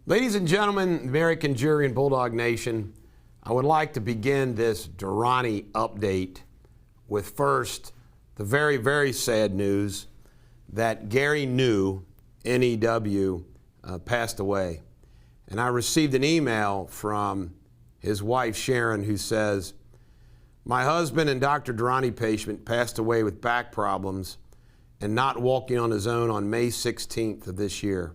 Ladies and gentlemen, American jury and Bulldog Nation, I would like to begin this Durrani update with first the very, very sad news that Gary New, N-E-W, passed away. And I received an email from his wife, Sharon, who says, "My husband and Dr. Durrani patient passed away with back problems and not walking on his own on May 16th of this year.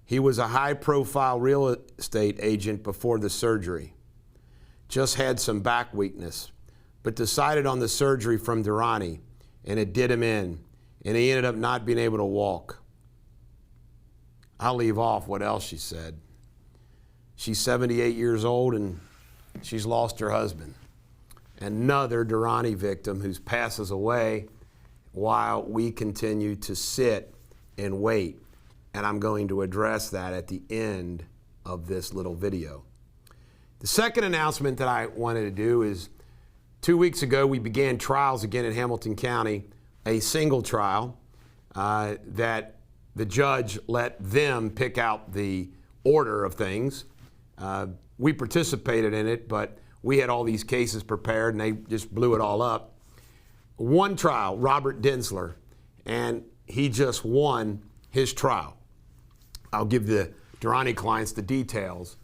He was a high-profile real estate agent before the surgery. Just had some back weakness, but decided on the surgery from Durrani, and it did him in, and he ended up not being able to walk." I'll leave off what else she said. She's 78 years old, and she's lost her husband. Another Durrani victim who passes away while we continue to sit and wait. And I'm going to address that at the end of this little video. The second announcement that I wanted to do is 2 weeks ago we began trials again in Hamilton County, a single trial that the judge let them pick out the order of things. We participated in it, but we had all these cases prepared and they just blew it all up. One trial, Robert Densler, and he just won his trial. I'll give the Durrani clients the details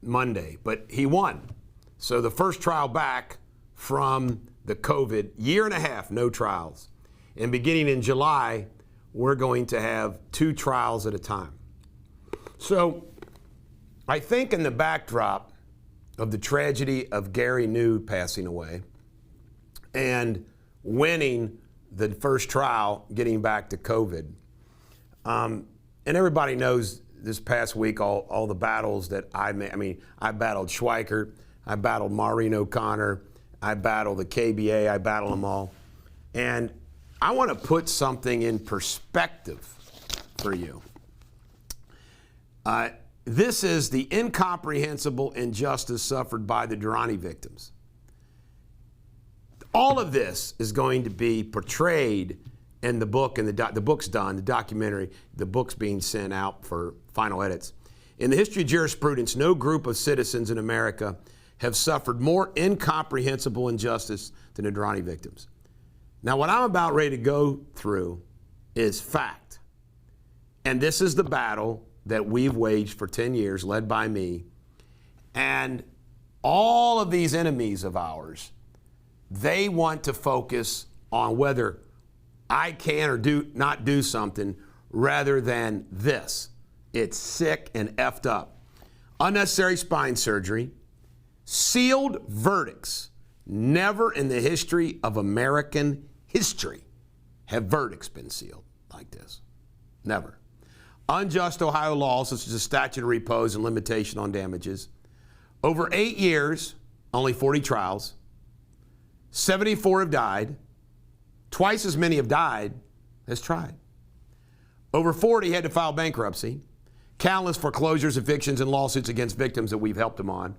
Monday, but he won. So the first trial back from the COVID, year and a half, no trials. And beginning in July, we're going to have 2 trials at a time. So I think in the backdrop of the tragedy of Gary New passing away and winning the first trial, getting back to COVID, and everybody knows this past week all the battles that I made. I mean, I battled Schweikert, I battled Maureen O'Connor, I battled the KBA, I battled them all. And I want to put something in perspective for you. This is the incomprehensible injustice suffered by the Durrani victims. All of this is going to be portrayed in the book, and the book's done, the documentary, the book's being sent out for final edits. In the history of jurisprudence, no group of citizens in America have suffered more incomprehensible injustice than the Durrani victims. Now, what I'm about ready to go through is fact. And this is the battle that we've waged for 10 years, led by me. And all of these enemies of ours, they want to focus on whether I can or do not do something rather than this. It's sick and effed up. Unnecessary spine surgery, sealed verdicts. Never in the history of American history have verdicts been sealed like this. Never. Unjust Ohio laws such as the statute of repose and limitation on damages. Over 8 years, only 40 trials. 74 have died. Twice as many have died as tried. Over 40 had to file bankruptcy. Countless foreclosures, evictions, and lawsuits against victims that we've helped them on.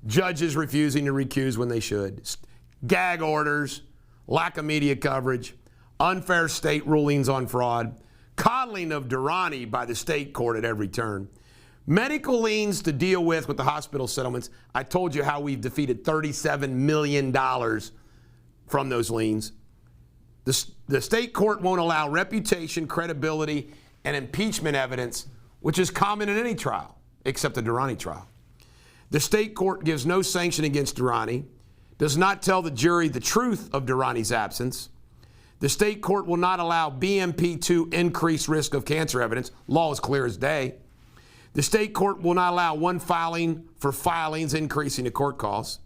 Judges refusing to recuse when they should. Gag orders, lack of media coverage, unfair state rulings on fraud, coddling of Durrani by the state court at every turn. Medical liens to deal with the hospital settlements. I told you how we've defeated $37 million from those liens. The state court won't allow reputation, credibility, and impeachment evidence, which is common in any trial, except the Durrani trial. The state court gives no sanction against Durrani, does not tell the jury the truth of Durrani's absence. The state court will not allow BMP2 increased risk of cancer evidence. Law is clear as day. The state court will not allow one filing for filings, increasing the court costs.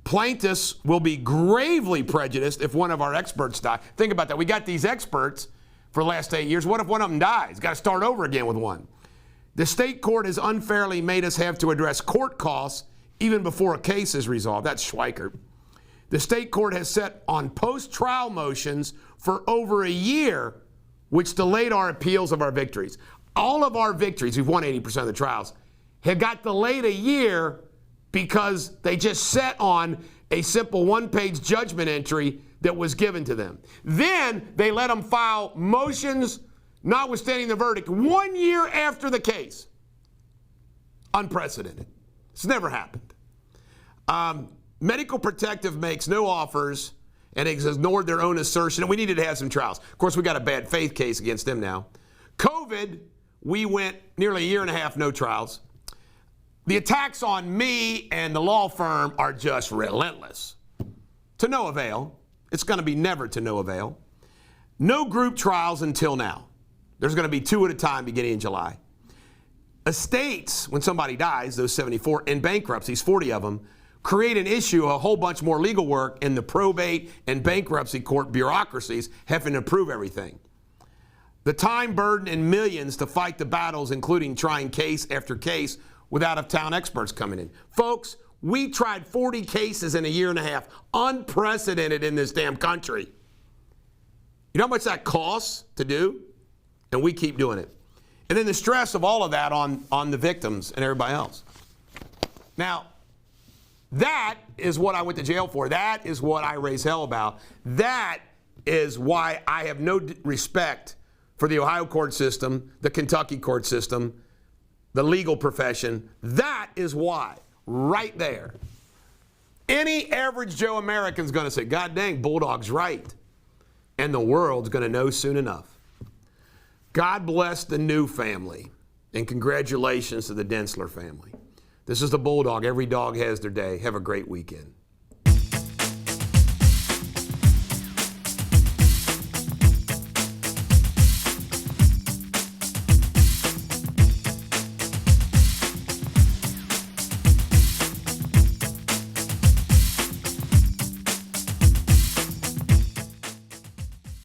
Plaintiffs will be gravely prejudiced if one of our experts die. Think about that. We got these experts for the last 8 years. What if one of them dies? Got to start over again with one. The state court has unfairly made us have to address court costs even before a case is resolved. That's Schweikert. The state court has set on post-trial motions for over a year, which delayed our appeals of our victories. All of our victories, we've won 80% of the trials, have got delayed a year because they just sat on a simple one-page judgment entry that was given to them. Then they let them file motions notwithstanding the verdict, 1 year after the case. Unprecedented. It's never happened. Medical Protective makes no offers and has ignored their own assertion, and we needed to have some trials. Of course, we got a bad faith case against them now. COVID, we went nearly a year and a half, no trials. The attacks on me and the law firm are just relentless. To no avail. It's going to be never to no avail. No group trials until now. There's going to be 2 at a time beginning in July. Estates, when somebody dies, those 74, in bankruptcies, 40 of them, create an issue, a whole bunch more legal work in the probate and bankruptcy court bureaucracies having to prove everything. The time burden and millions to fight the battles, including trying case after case with out-of-town experts coming in. Folks, we tried 40 cases in a year and a half, unprecedented in this damn country. You know how much that costs to do? And we keep doing it. And then the stress of all of that on the victims and everybody else. Now, that is what I went to jail for. That is what I raise hell about. That is why I have no respect for the Ohio court system, the Kentucky court system, the legal profession. That is why, right there. Any average Joe American's going to say, God dang, Bulldog's right. And the world's going to know soon enough. God bless the new family, and congratulations to the Densler family. This is the Bulldog. Every dog has their day. Have a great weekend.